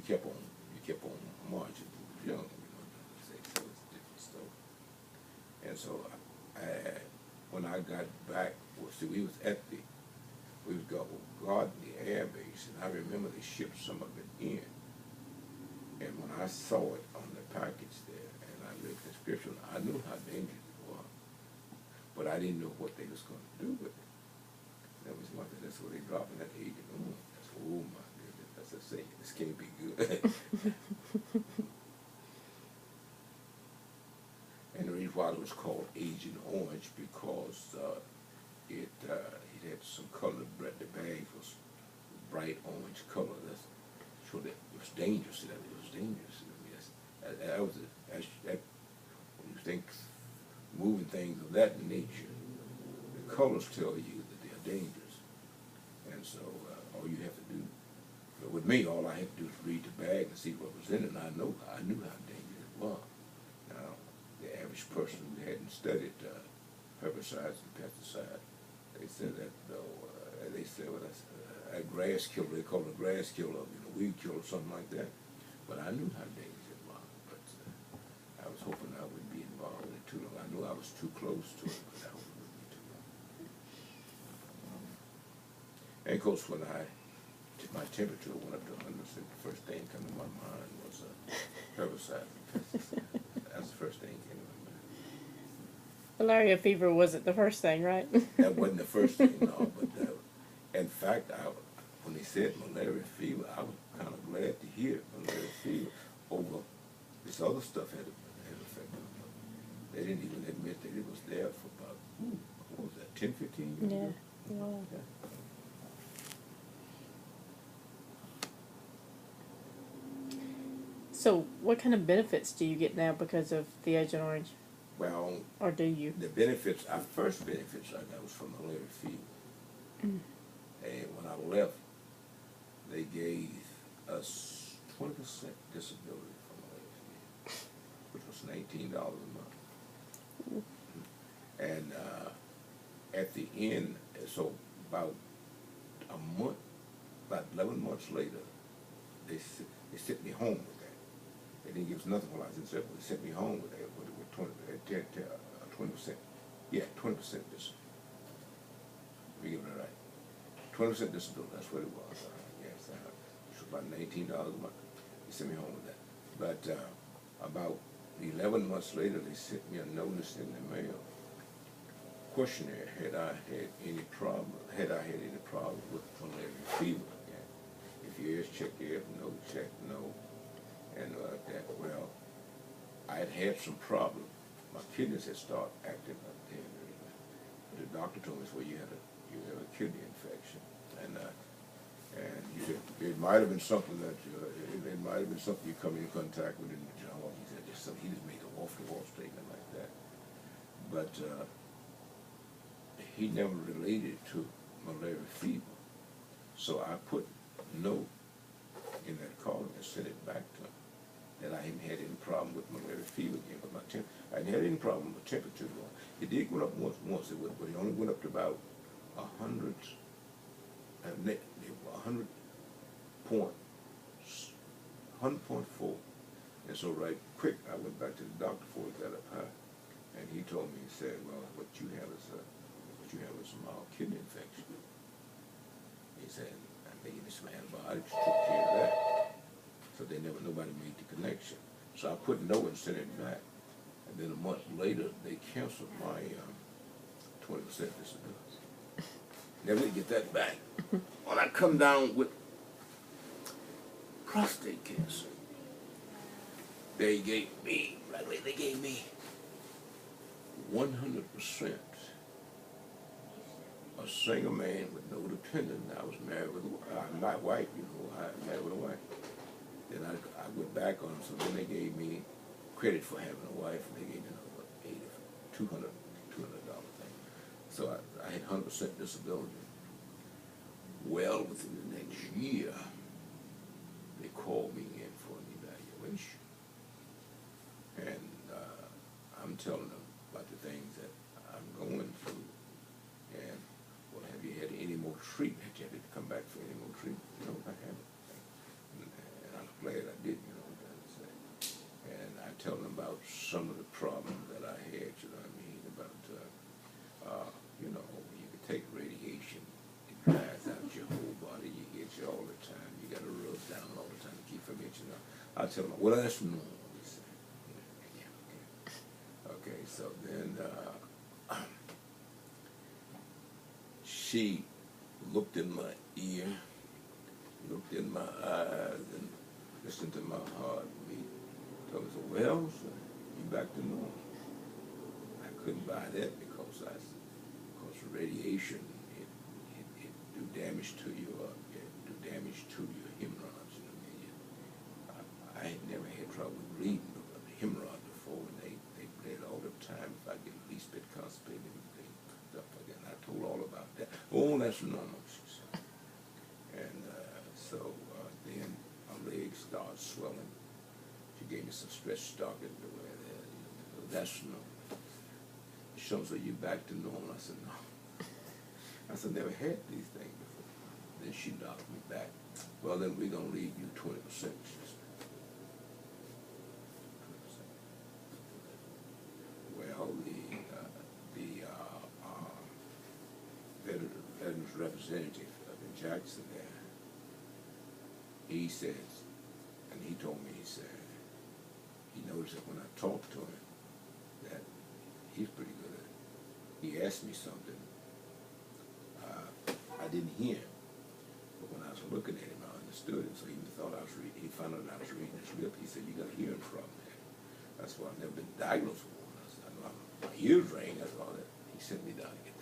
you kept on marching. You was young, so it's different stuff. And so when I got back, well, see, we was guarding the air base, and I remember they shipped some of it in. And when I saw it on the package there, and I read the description, I knew how dangerous it was, but I didn't know what they was going to do with it. That was one thing. That's what they dropping that Agent Orange. That's, oh my goodness, that's a saying. This can't be good. And the reason why it was called Agent Orange because it had some color. The bag was bright orange color. That's so that it was dangerous. It was dangerous. I mean, that when you think moving things of that nature, the colors tell you that they are dangerous. And so all you have to do, but with me, all I had to do is read the bag and see what was in it, and I knew how dangerous it was. Now, the average person who hadn't studied herbicides and pesticides, they said that well, a grass killer, they call it a grass killer, weed killer, something like that. But I knew how dangerous it was. But I was hoping I wouldn't be involved in it too long. I knew I was too close to it, but I wouldn't be too long. And of course, when my temperature went up to 100, the first thing that came to my mind was herbicide and pesticides. That's the first thing that came to my mind. Malaria fever wasn't the first thing, right? That wasn't the first thing, no. But in fact, when they said malaria fever, I was kind of glad to hear malaria fever over this other stuff had affected them. They didn't even admit that it was there for about, what was that, 10, 15 years ago? Wow. Yeah. So, what kind of benefits do you get now because of the Agent Orange? Well, or do you? The benefits, our first benefits I got was from malaria fever. Mm. And when I left, they gave us 20% disability from malaria fever, which was $19 a month. And at the end, so about a month, about 11 months later, they sent me home with that. They didn't give us nothing while I was in service. They sent me home with that, with 20%. Yeah, 20% disability. We give it right. 20% disability, that's what it was. Yes, it was about $19 a month. They sent me home with that. But about 11 months later, they sent me a notice in the mail. Questionnaire, had I had any problem with malaria fever? Yeah. If your ears check, yes, no, check, no. And that, well, I had some problem. My kidneys had started acting up there. But the doctor told me, well, you have a kidney infection. And he said, it might have been something that, it might have been something you come in contact with in the job. He said, just something, he just made an off-the-wall statement like that. But he never related it to malaria fever. So I put no in that call and sent it back to him that I hadn't had any problem with malaria fever again. But I hadn't had any problem with temperature going. It did go up once, but it only went up to about 100 100.4. And so right quick, I went back to the doctor before it got up high, and he told me, he said, well, what you have is a mild kidney infection. He said, I'm making some antibiotics to take care of that. So nobody made the connection. So I put no and sent it back. And then a month later, they canceled my 20% disability. Never did get that back. Well, I come down with prostate cancer. They gave me 100%. A single man with no dependent. I was married with my wife, I married with a wife. Then I went back on them, so then they gave me credit for having a wife, and they gave me $200 thing. So I had 100% disability. Well, within the next year, they called me in for an evaluation. And I'm telling them about the things that I'm going through. And, well, have you had any more treatment? Have you had to come back for any more treatment? No, I haven't. And I'm glad some of the problems that I had, you know what I mean, about, you know, you can take radiation, it dries out your whole body, you itch all the time, you got to rub down all the time to keep from itching up. I tell them, well, that's normal, he said. Yeah, okay. Okay, so then she looked in my ear, looked in my eyes, and listened to my heartbeat. Told me, well, son, you back to normal. I couldn't buy that because radiation, it do damage to your, it do damage to your hemorrhoids. You know what I mean? I ain't never had trouble bleeding of a hemorrhoid before, and they bled all the time. If I get a least bit constipated, they stuff like that. And I told all about that. Oh, that's normal, she said. And then my legs started swelling. She gave me some stretch stockings to wear there. You know, so that's normal. She told me, so you back to normal? I said, no. I said, never had these things before. Then she knocked me back. Well, then we're going to leave you 20%, she said. 20%. Well, the veterans representative up in Jackson there, he says, and he told me, he said, he noticed that when I talked to him, that he's pretty good at it. He asked me something. I didn't hear him, but when I was looking at him, I understood him. So he thought I was reading. He found out I was reading his lip. He said, "You got a hearing problem, man." That's why I've never been diagnosed with one. I said, "I know my ears ring." That's all that. He sent me down to get